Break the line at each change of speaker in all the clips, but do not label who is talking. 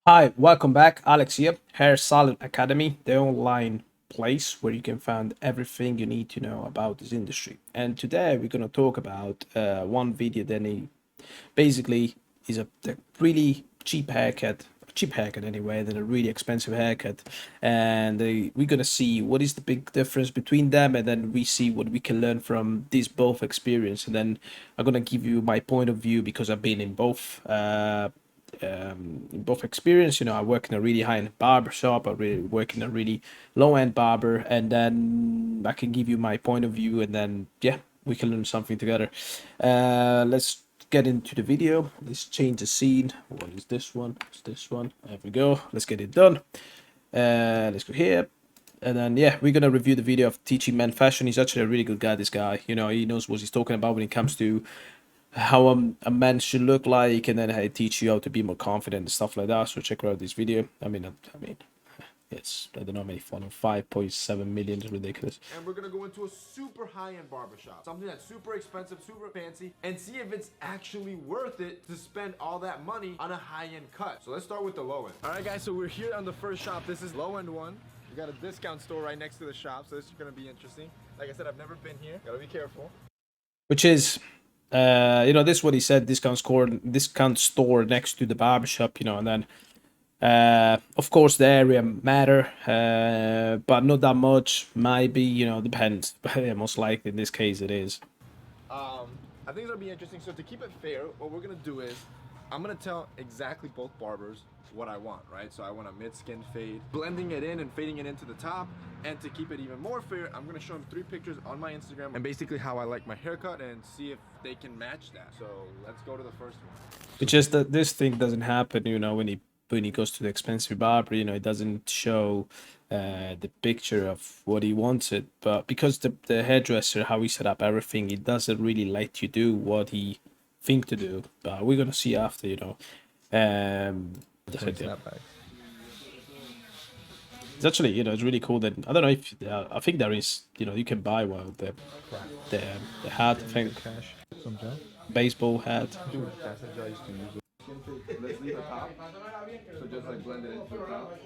Hi, welcome back. Alex here, Hair Salon Academy, the online place where you can find everything you need to know about this industry. And today we're gonna talk about one video that basically is a really cheap haircut anyway, than a really expensive haircut. And we're gonna see what is the big difference between them, and then we see what we can learn from these both experience. And then I'm gonna give you my point of view because I've been in both. In both experience, I work in a really high-end barber shop. I really work in a really low-end barber, and then I can give you my point of view, and then yeah, we can learn something together. Let's get into the video. Let's change the scene. What is this one? It's this one. There we go. Let's get it done. Let's go here. And then yeah, we're gonna review the video of teaching men fashion. He's actually a really good guy, this guy. He knows what he's talking about when it comes to how a man should look like, and then I teach you how to be more confident and stuff like that. So check out this video. I mean, it's, I don't know how many followers, 5.7 million is ridiculous.
And we're gonna go into a super high-end barbershop, something that's super expensive, super fancy, and see if it's actually worth it to spend all that money on a high-end cut. So let's start with the low end. All right, guys, so we're here on the first shop. This is low-end one. We got a discount store right next to the shop, so this is gonna be interesting. Like I said, I've never been here. Gotta be careful.
Which is, this is what he said, discount store next to the barbershop, and then of course the area matter, but not that much. Maybe, depends. But yeah, most likely in this case it is.
I think it'll be interesting. So to keep it fair, what we're gonna do is I'm gonna tell exactly both barbers what I want, right? So I want a mid-skin fade, blending it in and fading it into the top. And to keep it even more fair, I'm gonna show them 3 pictures on my Instagram and basically how I like my haircut and see if they can match that. So let's go to the first one.
It's just that this thing doesn't happen, when he goes to the expensive barber, it doesn't show the picture of what he wants it. But because the hairdresser, how he set up everything, it doesn't really let you do what he think to do. But we're gonna see after, that's it, yeah. It's actually, it's really cool that, I don't know if, I think there is, you can buy one, the hat, I think, baseball hat.
Dude, that's the I used to use. Let's leave the top. So just like blend it into the top. That's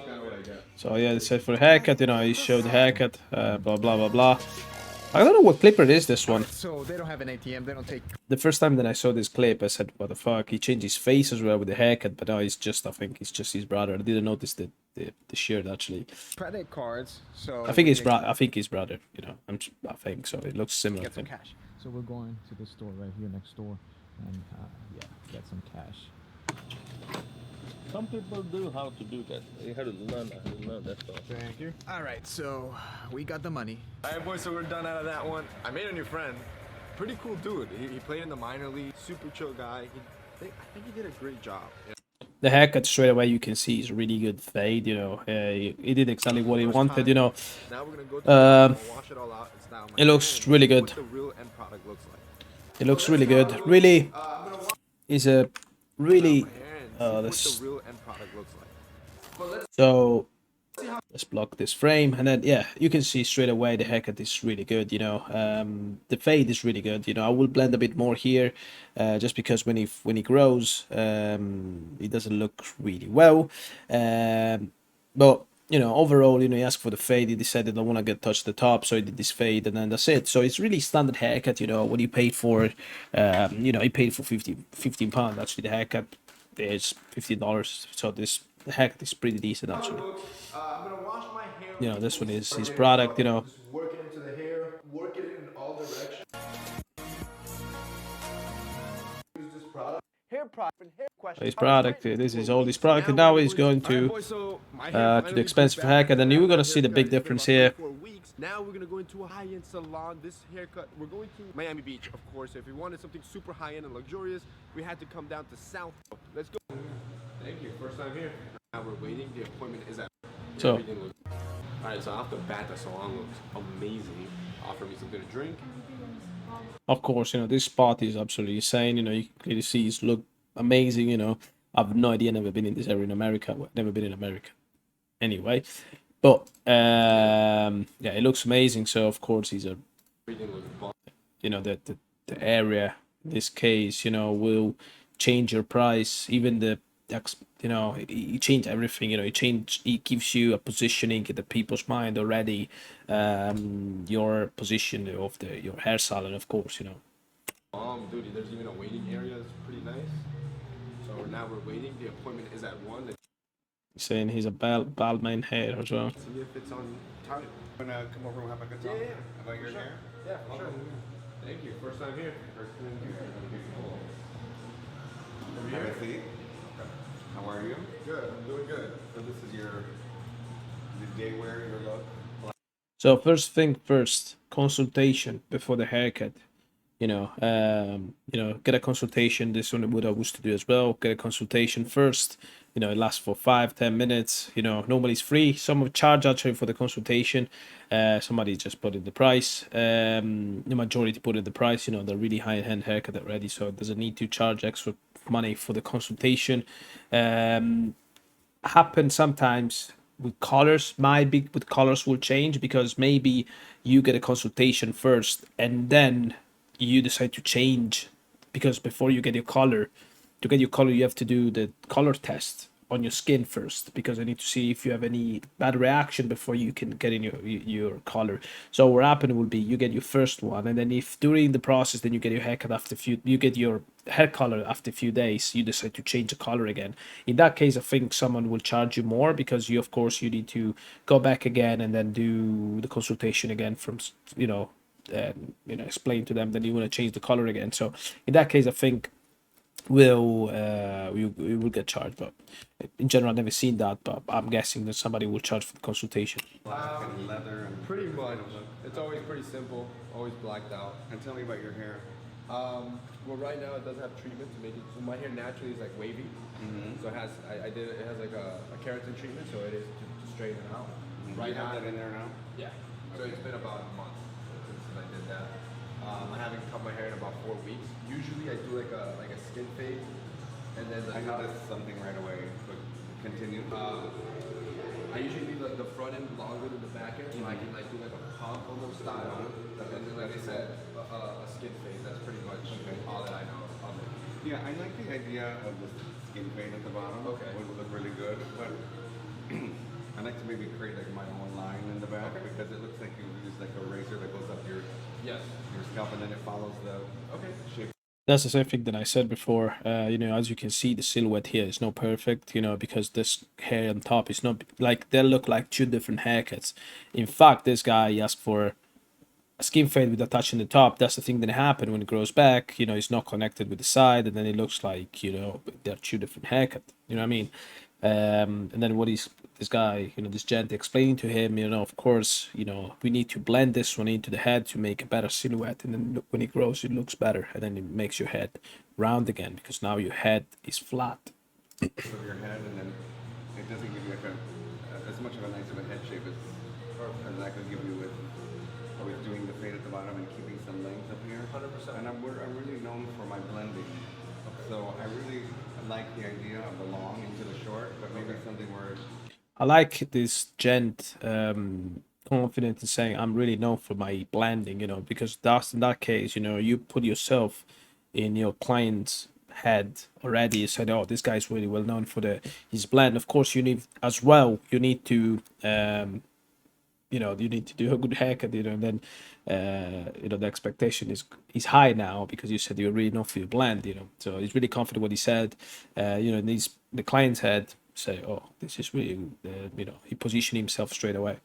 kind of what I get.
So yeah, it said for the haircut, he showed the haircut, blah, blah, blah, blah. I don't know what clipper it is, this one.
So they don't have an ATM, they don't take...
The first time that I saw this clip, I said, what the fuck? He changed his face as well with the haircut, but now I think it's just his brother. I didn't notice the shirt, actually.
Credit cards, so...
I think his brother, I think so. It looks similar.
Get some cash.
So we're going to the store right here next door and yeah, get some cash.
Some people do how to do that. You have to learn that stuff.
Thank you. Alright, so we got the money. Alright boys, so we're done out of that one. I made a new friend. Pretty cool dude. He played in the minor league. Super chill guy. I think he did a great job.
The haircut straight away, you can see is really good fade. He did exactly what he wanted.
Now we're gonna go to wash it all out. It's now
It looks really good.
what the real end product looks like.
It looks really good. Really, is a really.
What the real end product looks like.
So let's block this frame, and then yeah, you can see straight away the haircut is really good. The fade is really good. I will blend a bit more here, just because when he grows, it doesn't look really well. But overall, he asked for the fade. He decided I don't want to touch the top, so he did this fade, and then that's it. So it's really standard haircut. What he paid for, he paid for 15 pounds. Actually, the haircut is $15. So the haircut is pretty decent actually.
I'm gonna wash my hair.
This one is his product.
Just work it into the hair, work it in all directions. Use this product. Hair product and hair question.
His product. This is all his product, and now he's going to the expensive haircut, and you're gonna see the big difference here.
Now we're gonna go into a high-end salon. This haircut, we're going to Miami Beach, of course. If we wanted something super high-end and luxurious, we had to come down to South. Let's go. Thank you. First time here. Now we're waiting. The appointment is at.
So.
Alright, so off the bat, the salon looks amazing. Offer me something to drink.
Of course, this spot is absolutely insane. You can clearly see his look amazing. I've no idea. Never been in this area in America. Well, never been in America. Anyway. But yeah, it looks amazing. So of course he's a, the area in this case, will change your price. Even the you know, he changed everything. You know, he gives you a positioning in the people's mind already. Your position of your hair salon, of course. You know.
Dude, there's even a waiting area that's pretty nice. So now we're waiting. The appointment is at 1.
He's saying he's a bald man hair as well.
See if it's on target.
Wanna come over and have a good talk about your hair?
Yeah, for sure. Thank you. First time here.
First thing here. Have a seat. How are you?
Good. I'm doing good.
So this is the day wear, your look.
So first thing first, consultation before the haircut. You know, get a consultation. This is what I used to do as well. Get a consultation first. You know, it lasts for 5-10 minutes. You know, normally it's free. Some charge actually for the consultation. Somebody just put in the price. The majority put in the price. You know, they're really high-end haircut already, so it doesn't need to charge extra money for the consultation. Happen sometimes with colors. My big with colors will change because maybe you get a consultation first and then you decide to change, because before you get your color, to get your color you have to do the color test on your skin first, because I need to see if you have any bad reaction before you can get in your color. So what happened will be you get your first one, and then if during the process then you get your haircut after you get your hair color after a few days, you decide to change the color again. In that case, I think someone will charge you more, because you, of course, you need to go back again and then do the consultation again from, you know, explain to them that you want to change the color again. So in that case, I think we will get charged. But in general, I've never seen that, but I'm guessing that somebody will charge for the consultation.
Black and leather and
Pretty much. It's always pretty simple. Always blacked out.
And tell me about your hair.
Well, right now it does have treatment to make it. So my hair naturally is like wavy. So it has. It has like a keratin treatment, so it is to straighten it out.
Right now, that in there now?
Yeah. So it's been about a month since I did that. I haven't cut my hair in about 4 weeks. Usually I do like a skin fade, and then
I noticed something right away, but continue.
I usually leave the front end longer than the back end, so I can like do like a pump almost style, and then like I said, a skin fade. That's pretty much all that I know of it.
Yeah, I like the idea of the skin fade at the bottom.
Okay.
It would look really good, but I like to maybe create like my own line in the back, because it looks like you use like a razor that goes up your scalp, and then it follows the shape.
That's the same thing that I said before. You know, as you can see, the silhouette here is not perfect, you know, because this hair on top is not like, they look like two different haircuts. In fact, this guy asked for a skin fade with a touch in the top. That's the thing that happened when it grows back. You know, it's not connected with the side, and then it looks like, you know, they're two different haircuts. You know what I mean? And then this guy, you know, this gent explaining to him, you know, of course, you know, we need to blend this one into the head to make a better silhouette, and then when it grows, it looks better, and then it makes your head round again, because now your head is flat.
Of your head, and then it doesn't give you like as much of a nice of a head shape as I could give you with doing the fade at the bottom and keeping some length up here.
100%.
And I'm really known for my blending. So I really like the idea of the long into the short, but maybe something where
I like this gent confident in saying I'm really known for my blending, you know, because that's, in that case, you know, you put yourself in your client's head already. You said, oh, this guy's really well known for his blend. Of course, you need as well, you need to you know, you need to do a good haircut, you know, and then you know, the expectation is high now, because you said you're really known for your blend, you know. So he's really confident what he said. You know, and the client's head say, oh, this is really you know, he positioned himself straight away.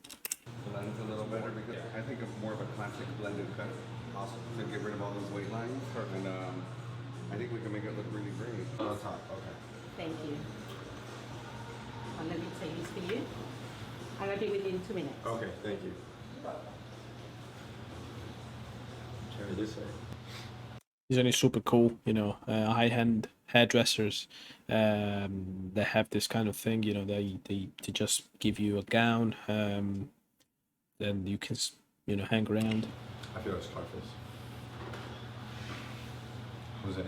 blends a little better, because I think of more of a classic blended cut. Awesome. To get rid of all those weight lines. And I think we can make it look really great.
On top. Okay.
Thank you. And let me take this for you. And I'll be within 2 minutes.
Okay. Thank you. Cherry this way.
He's only super cool, you know, high-end hairdressers. They have this kind of thing, you know, they just give you a gown, then you can, you know, hang around.
I feel like Scarface. Jose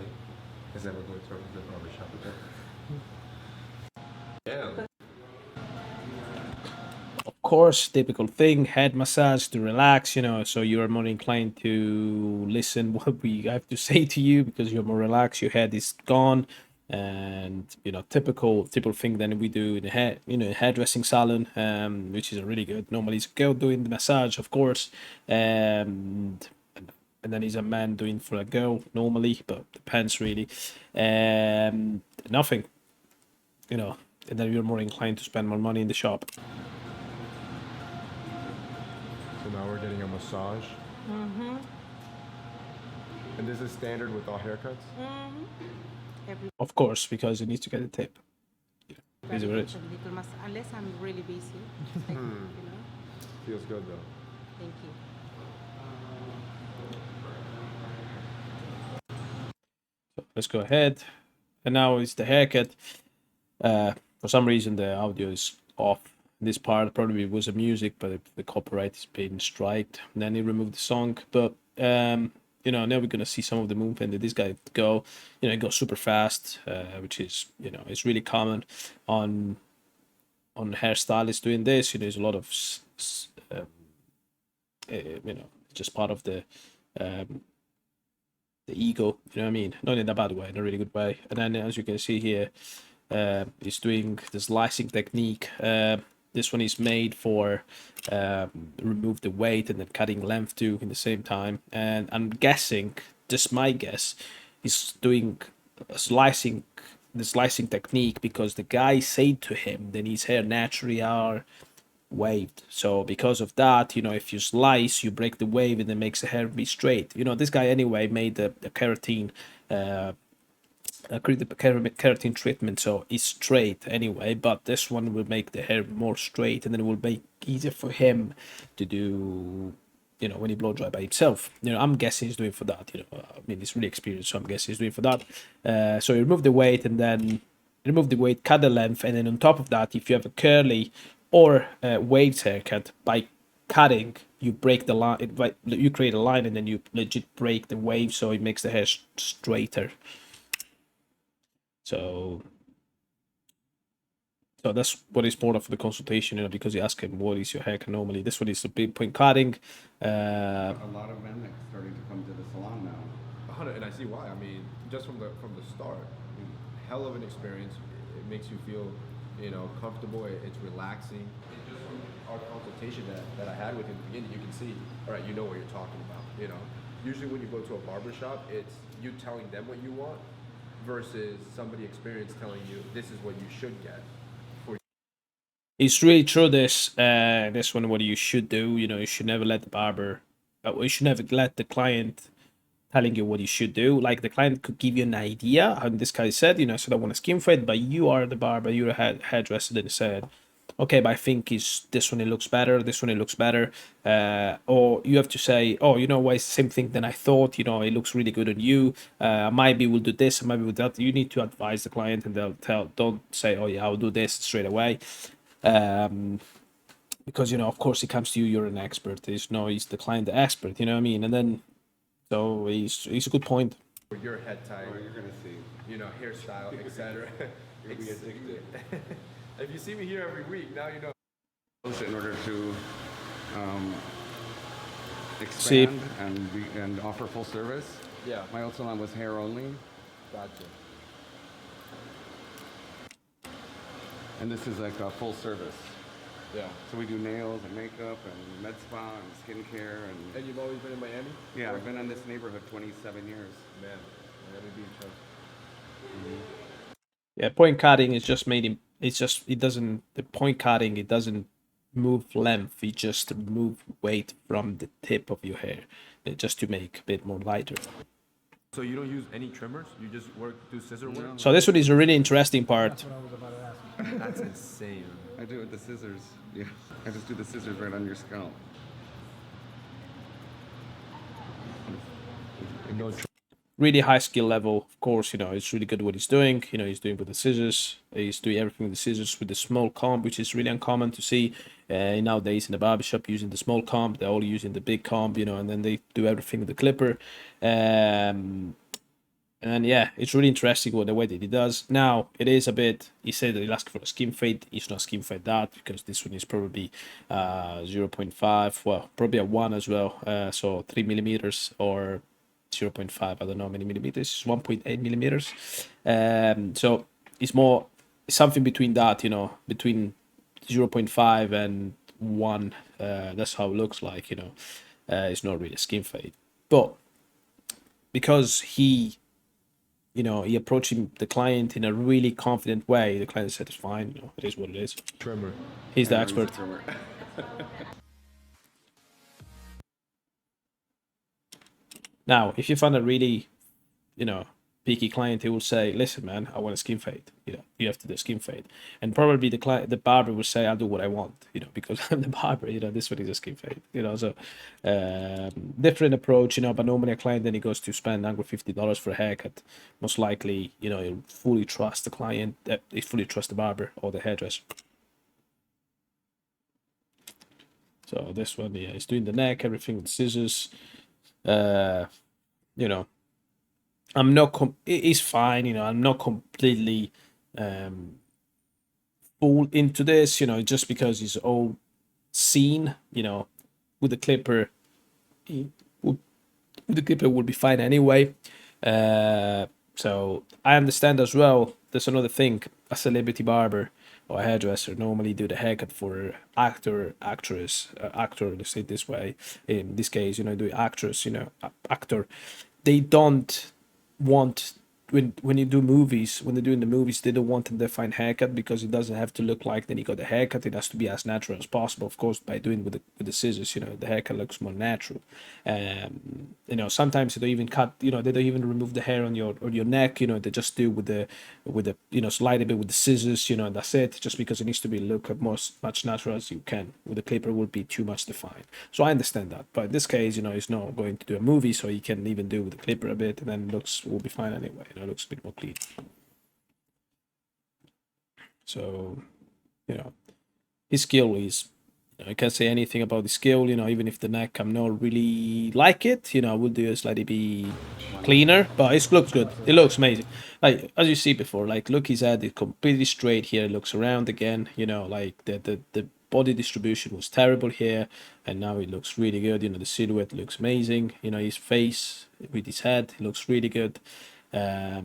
is ever going to the barber shop again. Yeah.
Of course, typical thing, head massage to relax, you know, so you're more inclined to listen what we have to say to you, because you're more relaxed, your head is gone, and typical thing that we do in the hair, hairdressing salon, which is really good. Normally it's a girl doing the massage, of course, and then he's a man doing for a girl normally, but depends really. Nothing, and then you're more inclined to spend more money in the shop.
So now we're getting a massage.
Mm-hmm.
And this is standard with all haircuts?
Of course, because you need to get a tip. Is what it is.
Unless I'm really busy. Like,
Feels good though.
Thank you.
So let's go ahead. And now it's the haircut. For some reason the audio is off. This part probably was a music, but the copyright is being striked. And then he removed the song. But now we're gonna see some of the movement that this guy go. It goes super fast, which is it's really common on hairstylists doing this. There's a lot of just part of the ego, you know what I mean? Not in a bad way, in a really good way. And then as you can see here, he's doing the slicing technique. This one is made for remove the weight and then cutting length too in the same time. And I'm guessing, just my guess, he's doing the slicing technique because the guy said to him that his hair naturally are waved. So because of that, if you slice, you break the wave and it makes the hair be straight. This guy anyway made the keratin keratin treatment, so it's straight anyway, but this one will make the hair more straight, and then it will make easier for him to do when he blow dry by himself. I'm guessing he's doing for that. I mean, he's really experienced, so I'm guessing he's doing for that. So you remove the weight and then cut the length, and then on top of that, if you have a curly or waved haircut, by cutting you break the line, you create a line and then you legit break the wave, so it makes the hair straighter. So that's what is important for the consultation, because you ask him what is your haircut normally. This one is a big point cutting.
A lot of men are starting to come to the salon now.
And I see why. I mean, just from the start, hell of an experience. It makes you feel, comfortable. It's relaxing. Just from our consultation that I had with him at the beginning, you can see, all right, you know what you're talking about. Usually when you go to a barber shop, it's you telling them what you want versus somebody experienced telling you this is what you should get.
It's really true. This one, what you should do. You should never let the barber. You should never let the client telling you what you should do. Like, the client could give you an idea, how this guy said, so I want a skin fade, but you are the barber, you're a hairdresser that said, okay, but I think this one it looks better, this one it looks better, or you have to say, oh, what, it's the same thing than I thought, it looks really good on you, maybe we'll do this, maybe we'll do that. You need to advise the client, and they'll don't say, oh yeah, I'll do this straight away. Because of course it comes to you, you're an expert. He's the client the expert, you know what I mean? And then so it's a good point.
Your head type,
Oh, you're gonna see.
Hairstyle, etc.
You'll be addicted.
If you see me here every week, now you know.
In order to
See.
expand and offer full service.
Yeah.
My old salon was hair only,
Gotcha.
and this is like a full service.
Yeah.
So we do nails and makeup and med spa and skincare and
And you've always been in Miami?
yeah, I've been in this neighborhood 27 years.
Man, Miami Beach.
Yeah, point cutting is just made him. It doesn't. The point cutting, it doesn't move length. It just move weight from the tip of your hair, just to make a bit more lighter.
So you don't use any trimmers? You just do scissor work?
So this one is a really interesting part.
That's insane.
I do it with the scissors. Yeah, I just do the scissors right on your scalp.
Really high skill level, of course. It's really good what he's doing. He's doing with the scissors. He's doing everything with the scissors with the small comb, which is really uncommon to see nowadays in the barbershop, using the small comb. They're all using the big comb, and then they do everything with the clipper. And yeah, it's really interesting the way that he does. Now, it is a bit, he said that he'll ask for a skin fade. It's not skin fade that, because this one is probably 0.5, well, probably a 1 as well. So 3 millimeters or 0.5, I don't know how many millimeters, it's 1.8 millimeters. So it's more something between that, you know, between 0.5 and 1. That's how it looks like, you know. It's not really a skin fade, but because he, you know, he approaching the client in a really confident way, the client said it's fine, you know, it is what it is.
Trimmer.
He's the
I know, he's a
expert.
trimmer.
Now, if you find a really, you know, picky client, he will say, "Listen, man, I want a skin fade. You know, you have to do a skin fade." And probably the barber will say, "I'll do what I want," you know, because I'm the barber. You know, this one is a skin fade. You know, so different approach. You know, but normally a client then he goes to spend $150 for a haircut. Most likely, you know, he'll fully trust the client. He fully trust the barber or the hairdresser. So this one, yeah, he's doing the neck, everything with scissors. You know, I'm not. It's fine. You know, I'm not completely fooled into this. You know, just because it's all seen. You know, with the clipper, with the clipper will be fine anyway. So I understand as well. There's another thing. A celebrity barber or a hairdresser normally do the haircut for actor, actress, actor. Let's say it this way. In this case, you know, do actress. You know, actor. They don't want when you do movies, when they're doing the movies, they don't want a defined haircut because it doesn't have to look like then you got a haircut. It has to be as natural as possible. Of course, by doing with the scissors, you know, the haircut looks more natural. You know, sometimes they don't even cut. You know, they don't even remove the hair on your neck. You know, they just do with the you know, slide a bit with the scissors. You know, and that's it. Just because it needs to be look much natural as you can. With the clipper, will be too much defined. So I understand that. But in this case, you know, he's not going to do a movie, so he can even do with the clipper a bit, and then looks will be fine anyway. You know, it looks a bit more clean. So, you know, his skill is, you know, I can't say anything about the skill, you know, even if the neck I'm not really like it, you know, I would do a slightly be cleaner, but it looks good. It looks amazing. Like, as you see before, like, look, his head is completely straight here. It looks around again, you know, like the body distribution was terrible here, and now it looks really good. You know, the silhouette looks amazing. You know, his face with his head, it looks really good.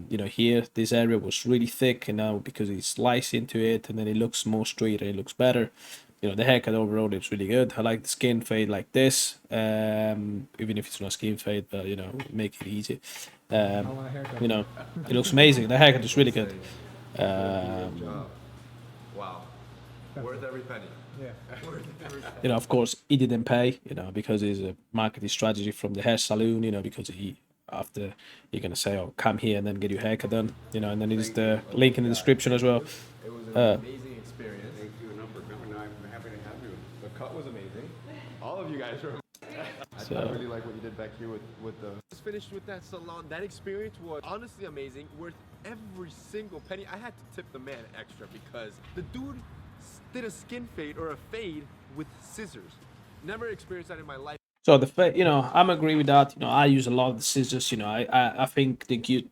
You know, here this area was really thick, and now because he sliced into it, and then it looks more straight and it looks better. You know, the haircut overall is really good. I like the skin fade like this, even if it's not skin fade, but you know, make it easy. You know, it looks amazing. The haircut is really good.
Wow. Worth every penny.
Yeah.
You know, of course, he didn't pay. You know, because it's a marketing strategy from the hair salon. You know, because after you're gonna say, "Oh, come here and then get your haircut done." You know, and then it's the link in the description as well.
It was an amazing experience.
Thank you enough for coming. I'm happy to have you.
The cut was amazing. All of you guys were. I really like what you did back here with the. Just finished with that salon. That experience was honestly amazing. Worth every single penny. I had to tip the man extra because the dude did a skin fade or a fade with scissors. Never experienced that in my life.
So you know, I'm agree with that. You know, I use a lot of the scissors. You know, I think the cute,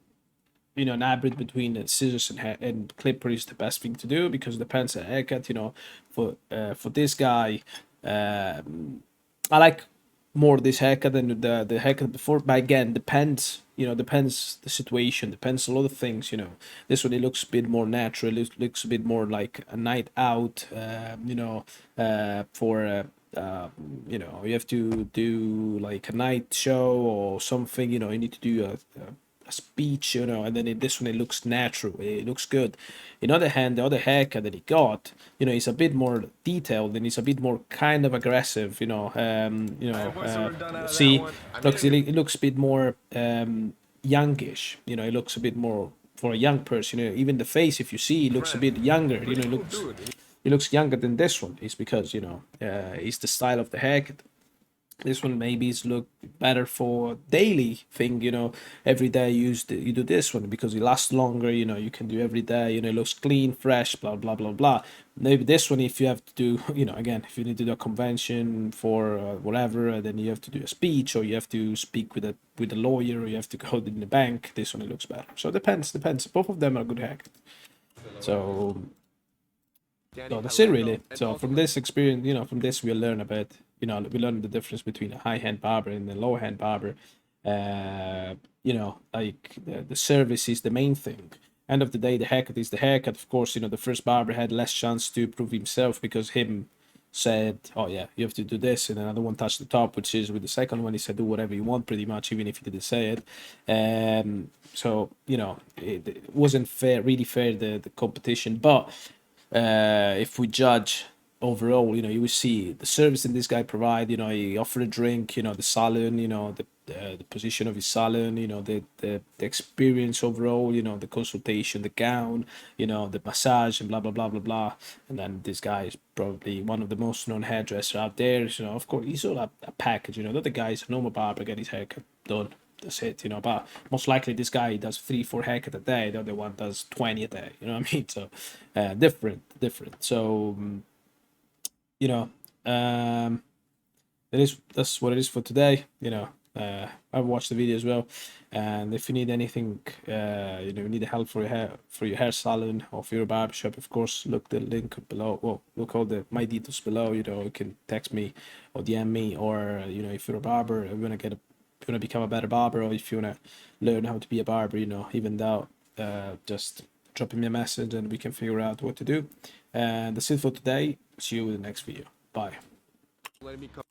you know, an hybrid between the scissors and clipper is the best thing to do because it depends on haircut. You know, for this guy, I like more this haircut than the haircut before. But again, depends. You know, depends the situation. Depends a lot of things. You know, this one it looks a bit more natural. It looks a bit more like a night out. You know, for. You know, you have to do like a night show or something. You know, you need to do a speech. You know, and then this one it looks natural. It looks good. On the other hand, the other haircut that he got, you know, is a bit more detailed and it's a bit more kind of aggressive. You know, see, it looks a bit more youngish. You know, it looks a bit more for a young person. You know, even the face, if you see, it looks a bit younger. You know, it looks younger than this one. It's because, you know, it's the style of the haircut. This one maybe is look better for daily thing, you know, every day you do this one because it lasts longer, you know, you can do every day, you know, it looks clean, fresh, blah, blah, blah, blah. Maybe this one, if you have to do, you know, again, if you need to do a convention for whatever, then you have to do a speech or you have to speak with a lawyer or you have to go in the bank, this one, it looks better. So it depends. Both of them are good haircut. So that's it really. So from this experience, you know, from this we learn a bit. You know, we learn the difference between a high-hand barber and a low-hand barber. You know, like the service is the main thing. End of the day, the haircut is the haircut. Of course, you know, the first barber had less chance to prove himself because him said, oh yeah, you have to do this, and another one touched the top, which is with the second one he said do whatever you want pretty much, even if he didn't say it. So you know, it wasn't fair, really fair, the competition. But if we judge overall, you know, you will see the service that this guy provide. You know, he offered a drink, you know, the salon, you know, the position of his salon, you know, the experience overall, you know, the consultation, the gown, you know, the massage, and blah blah blah blah blah. And then this guy is probably one of the most known hairdresser out there. You know, of course, he's all a package. You know, the other guy is a normal barber, get his haircut done. That's it, you know. But most likely, this guy does 3-4 haircut a day. The other one does 20 a day. You know what I mean? So, different. So, you know, that's what it is for today. You know, I've watched the video as well, and if you need anything, you know, you need help for your hair salon or for your barbershop, of course, look the link below. Well, look all my details below. You know, you can text me or DM me, or you know, if you're a barber, you wanna become a better barber, or if you wanna learn how to be a barber, you know, even though, just drop me a message and we can figure out what to do. And that's it for today. See you in the next video. Bye.
Letting me come.